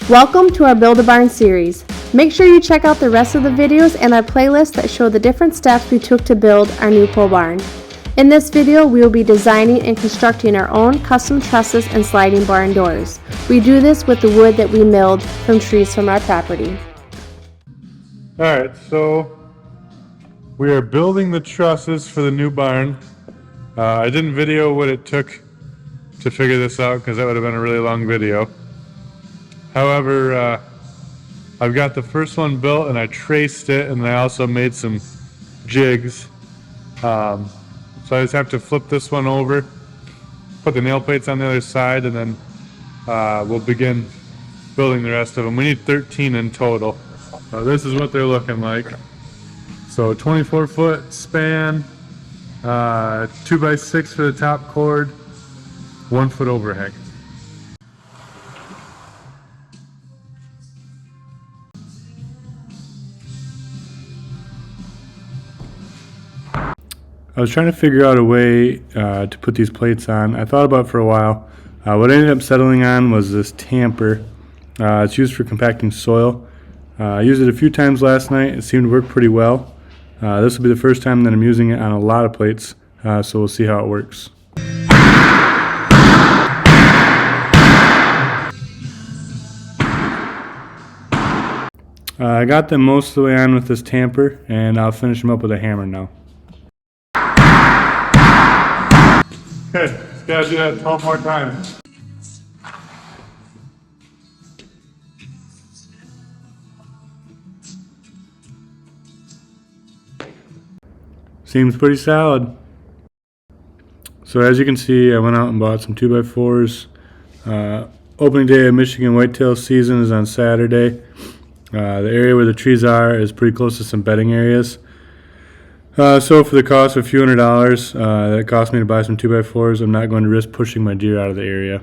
Welcome to our Build-A-Barn series. Make sure you check out the rest of the videos and our playlist that show the different steps we took to build our new pole barn. In this video, we will be designing and constructing our own custom trusses and sliding barn doors. We do this with the wood that we milled from trees from our property. Alright, so we are building the trusses for the new barn. I didn't video what it took to figure this out because that would have been a really long video. However, I've got the first one built and I traced it, and I also made some jigs. So I just have to flip this one over, put the nail plates on the other side, and then we'll begin building the rest of them. We need 13 in total. This is what they're looking like. So 24-foot span, 2x6 for the top cord, 1 foot overhang. I was trying to figure out a way to put these plates on. I thought about it for a while. What I ended up settling on was this tamper. It's used for compacting soil. I used it a few times last night. It seemed to work pretty well. This will be the first time that I'm using it on a lot of plates, so we'll see how it works. I got them most of the way on with this tamper, and I'll finish them up with a hammer now. Okay, just gotta do that 12 more times. Seems pretty solid. So as you can see, I went out and bought some 2x4s. Opening day of Michigan whitetail season is on Saturday. The area where the trees are is pretty close to some bedding areas. So for the cost of a few $100s that it cost me to buy some 2x4s, I'm not going to risk pushing my deer out of the area.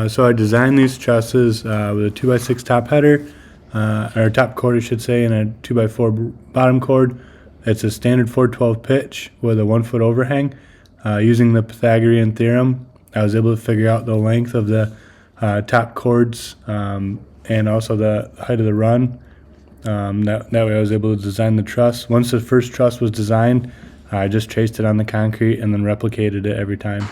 So I designed these trusses with a 2x6 top header, or top cord I should say, and a 2x4 bottom cord. It's a standard 412 pitch with a 1 foot overhang. Using the Pythagorean theorem, I was able to figure out the length of the top cords and also the height of the run. That way I was able to design the truss. Once the first truss was designed, I just traced it on the concrete and then replicated it every time.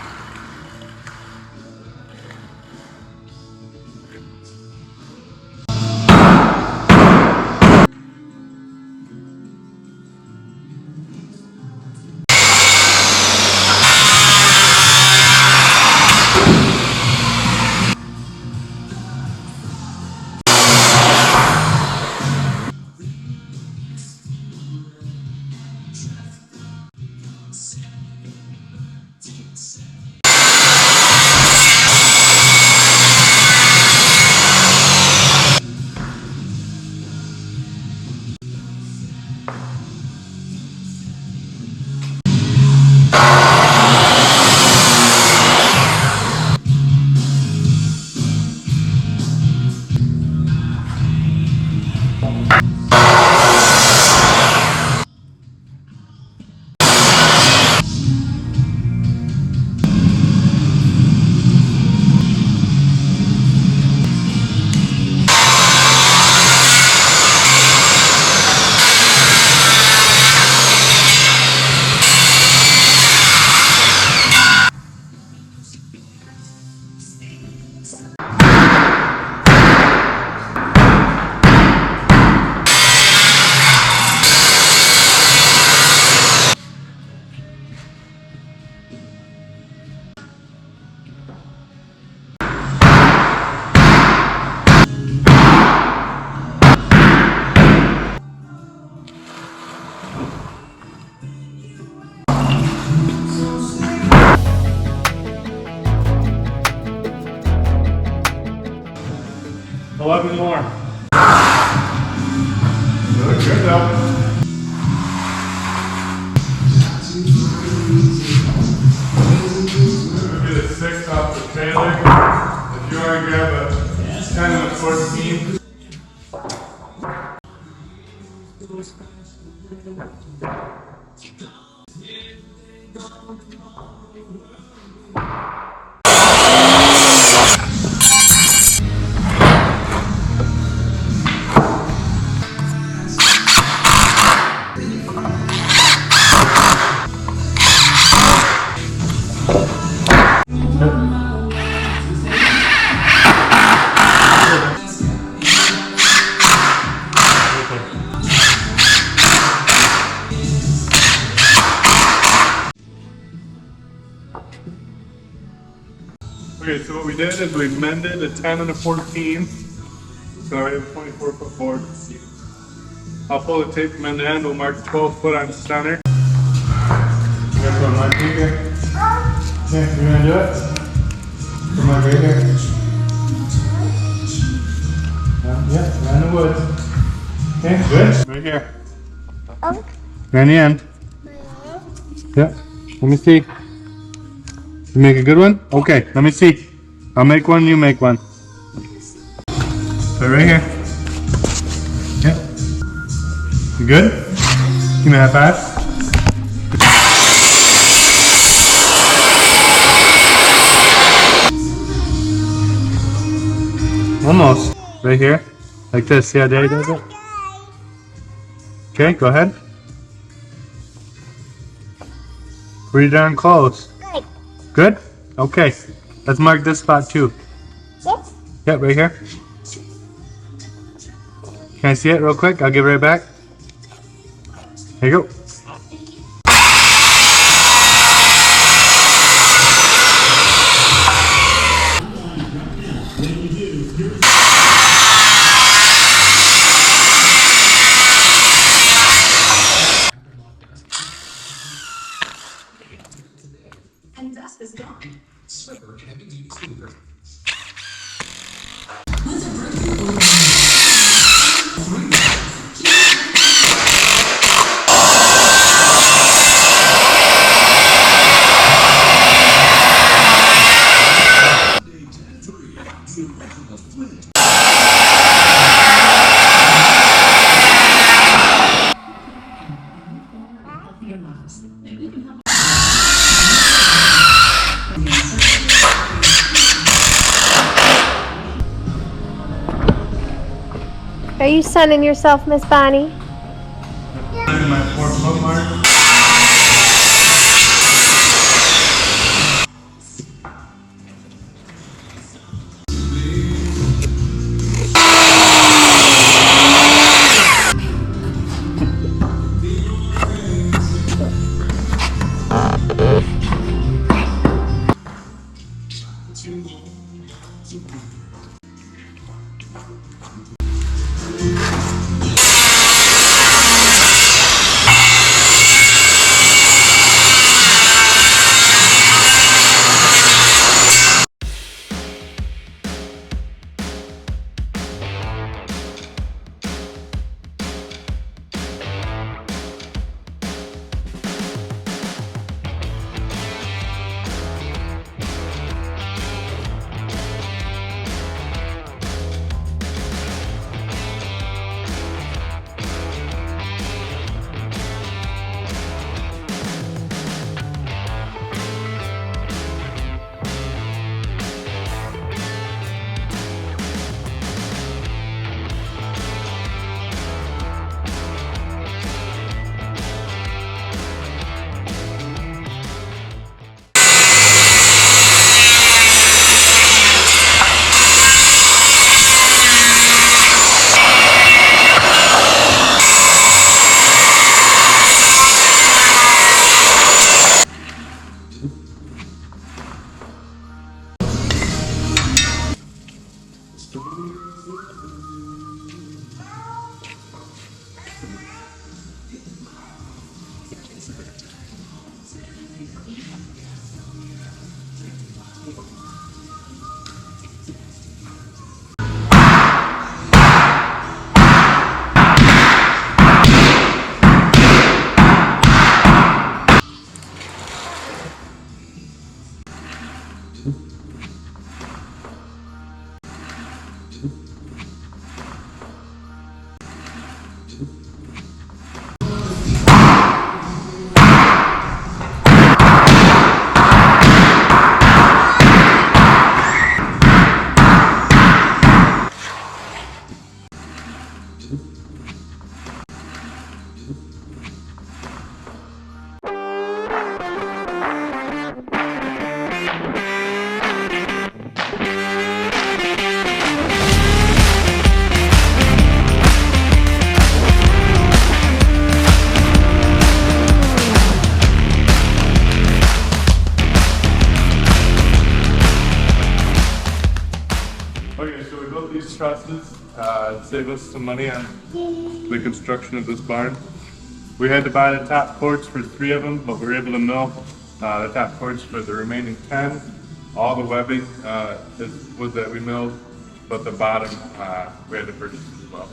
Eleven more. Look good though. Get a 6 off the trailer. If you want to grab a 10 and a 14. so what we did is we mended a 10 and a 14. So I have a 24-foot board. I'll pull the tape from end to end. We'll mark 12 foot on the center. That's what Mark right here. Yeah, you gonna do it? Come on, right here. Yeah, around the woods. Okay, good. Right here. Right in the end. Yeah. Let me see. You make a good one? Okay, let me see. I'll make one, you make one. So right here. Yep. You good? Give me a high five. Almost. Right here. Like this. See how Daddy does it? Okay, go ahead. Pretty darn close. Good. Good? Okay. Let's mark this spot too. Yes. Yep, right here. Can I see it real quick? I'll give it right back. There you go. And dust is gone. Swiffer Heavy Duty Cleaner. Are you sunning yourself, Miss Bonnie? My 4-foot mark. so we built these trusses to save us some money on the construction of this barn. We had to buy the top cords for 3 of them, but we were able to mill the top cords for the remaining 10. All the webbing was that we milled, but the bottom we had to purchase as well.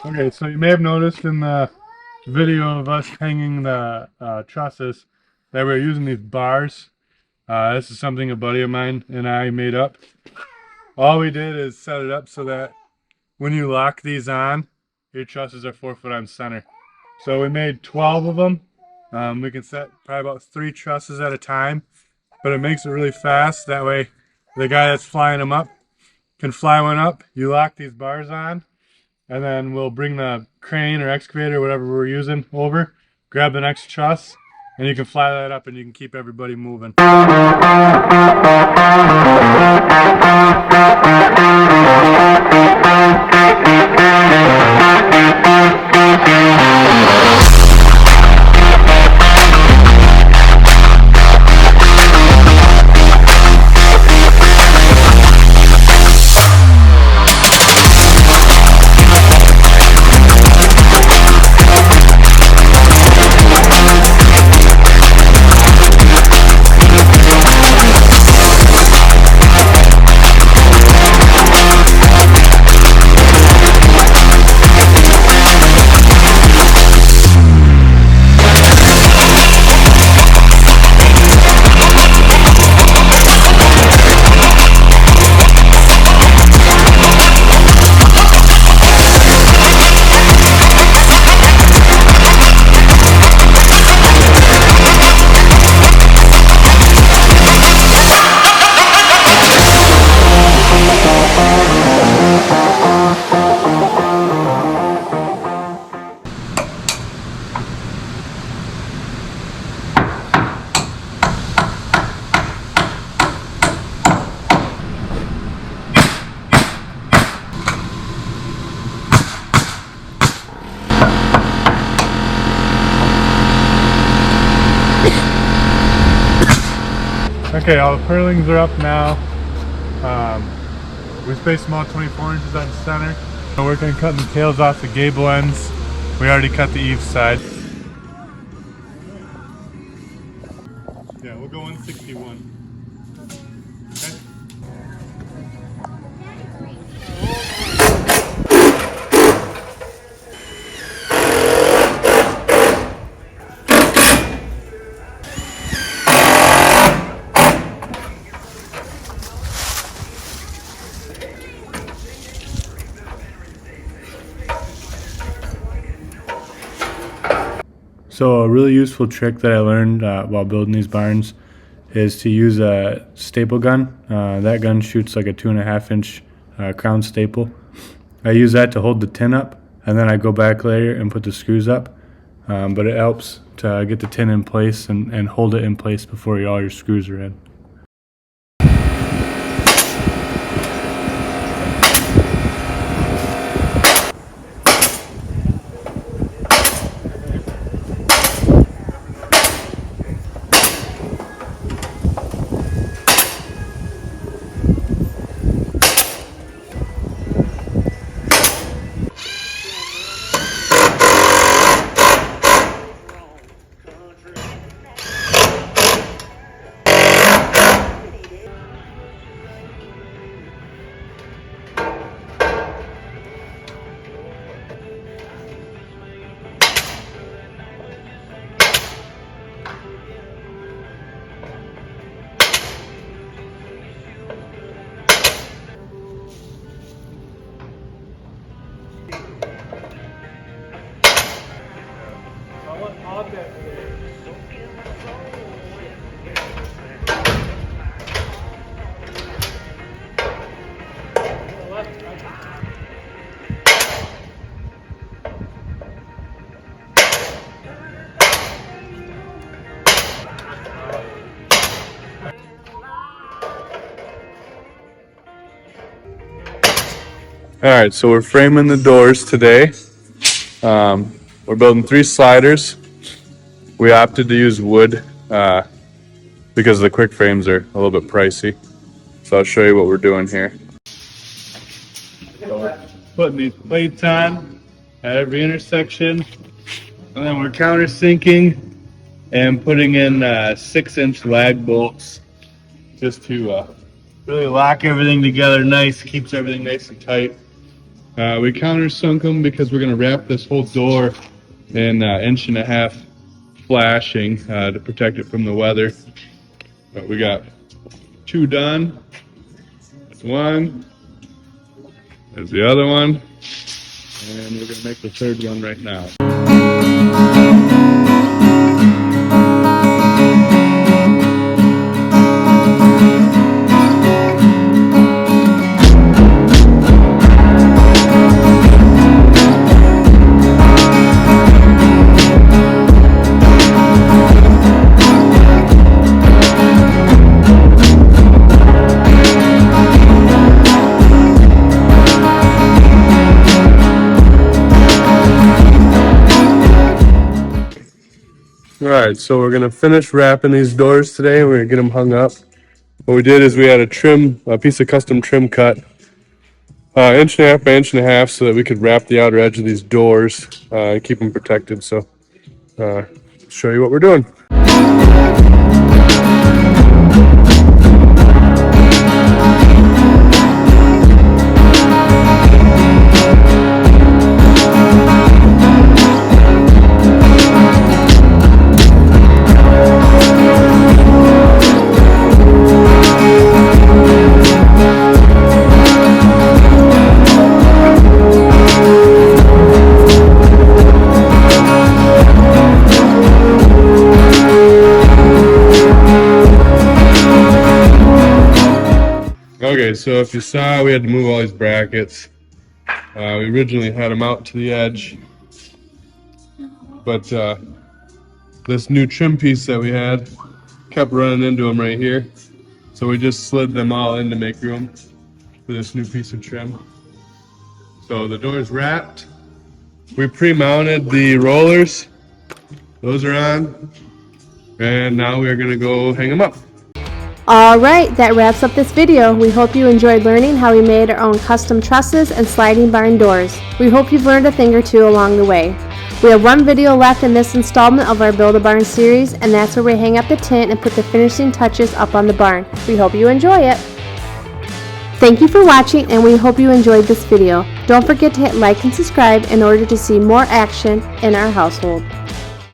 Okay, so you may have noticed in the video of us hanging the trusses that we're using these bars. This is something a buddy of mine and I made up. All we did is set it up so that when you lock these on, your trusses are 4 foot on center. So we made 12 of them. We can set probably about 3 trusses at a time, but it makes it really fast. That way the guy that's flying them up can fly one up. You lock these bars on, and then we'll bring the crane or excavator, whatever we're using, over, grab the next truss, and you can fly that up and you can keep everybody moving. Okay, all the purlings are up now. We spaced them all 24 inches on the center. We're working on cutting the tails off the gable ends. We already cut the eave side. Yeah, we'll go 161. Okay. So a really useful trick that I learned while building these barns is to use a staple gun. That gun shoots like a 2.5 inch crown staple. I use that to hold the tin up, and then I go back later and put the screws up. But it helps to get the tin in place and hold it in place before all your screws are in. All right, so we're framing the doors today. We're building 3 sliders. We opted to use wood because the quick frames are a little bit pricey. So I'll show you what we're doing here. So we're putting these plates on at every intersection, and then we're countersinking and putting in 6-inch lag bolts just to really lock everything together nice, keeps everything nice and tight. We countersunk them because we're going to wrap this whole door in 1.5 inch flashing to protect it from the weather. But we got 2 done. There's 1. There's the other one. And we're going to make the 3rd one right now. Alright, so we're going to finish wrapping these doors today. We're going to get them hung up. What we did is we had a piece of custom trim cut, 1.5 inch by 1.5 inch, so that we could wrap the outer edge of these doors and keep them protected. So, show you what we're doing. Okay, so if you saw, we had to move all these brackets. We originally had them out to the edge, but this new trim piece that we had kept running into them right here. So we just slid them all in to make room for this new piece of trim. So the door's wrapped. We pre-mounted the rollers. Those are on. And now we're gonna go hang them up. Alright, that wraps up this video. We hope you enjoyed learning how we made our own custom trusses and sliding barn doors. We hope you've learned a thing or two along the way. We have one video left in this installment of our Build-A-Barn series, and that's where we hang up the tent and put the finishing touches up on the barn. We hope you enjoy it. Thank you for watching, and we hope you enjoyed this video. Don't forget to hit like and subscribe in order to see more action in our household.